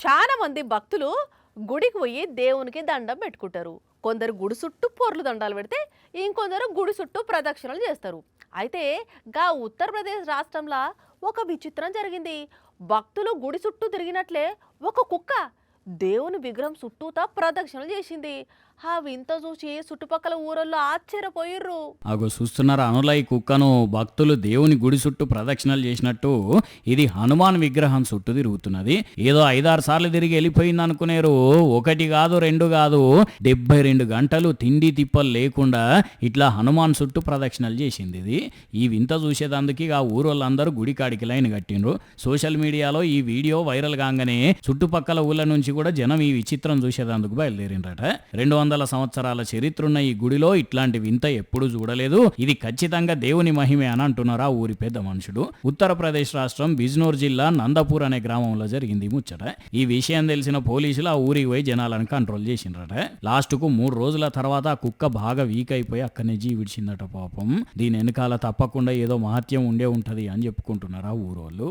చాలా మంది భక్తులు గుడికి పోయి దేవునికి దండం పెట్టుకుంటారు. కొందరు గుడి చుట్టూ పొర్లు దండాలు పెడితే ఇంకొందరు గుడి చుట్టూ ప్రదక్షిణలు చేస్తారు. అయితే గా ఉత్తరప్రదేశ్ రాష్ట్రంలో ఒక విచిత్రం జరిగింది. భక్తులు గుడి చుట్టూ తిరిగినట్లే ఒక కుక్క దేవుని విగ్రహం చుట్టూతా ప్రదక్షిణలు చేసింది. ఆ వింత చూసి చుట్టుపక్కల ఊరల్లో ఆశ్చర్యపోయిర్రు. అగో చూస్తున్నారా అనుల ఈ కుక్కను భక్తులు దేవుని గుడి చుట్టూ ప్రదక్షిణలు చేసినట్టు ఇది హనుమాన్ విగ్రహం చుట్టూ తిరుగుతున్నది. ఏదో 5-6 సార్లు తిరిగి వెళ్ళిపోయింది అనుకునేరు. ఒకటి కాదు రెండు కాదు 72 గంటలు తిండి తిప్పలు లేకుండా ఇట్లా హనుమాన్ చుట్టూ ప్రదక్షిణలు చేసింది. ఇది ఈ వింత చూసేదందుకు ఆ ఊరోళ్ళందరూ గుడి కాడికి లైన్ కట్టిండ్రు. సోషల్ మీడియాలో ఈ వీడియో వైరల్ కాగానే చుట్టుపక్కల ఊళ్ళ నుంచి కూడా జనం ఈ విచిత్రం చూసేదందుకు బయలుదేరిండ్రట. 200 సంవత్సరాల చరిత్రున్న ఈ గుడిలో ఇట్లాంటి వింత ఎప్పుడు చూడలేదు. ఇది ఖచ్చితంగా దేవుని మహిమే అని అంటున్నారు ఆ ఊరి పెద్ద మనుషుడు. ఉత్తరప్రదేశ్ రాష్ట్రం బిజ్నోర్ జిల్లా నందపూర్ అనే గ్రామంలో జరిగింది ముచ్చట. ఈ విషయం తెలిసిన పోలీసులు ఆ ఊరికి పోయి జనాలను కంట్రోల్ చేసిండ్రట. లాస్ట్ కు 3 రోజుల తర్వాత ఆ కుక్క బాగా వీక్ అయిపోయి అక్కడనే జీవిడిచిందట పాపం. దీని వెనకాల తప్పకుండా ఏదో మహత్యం ఉండే ఉంటది అని చెప్పుకుంటున్నారు ఆ ఊరోళ్ళు.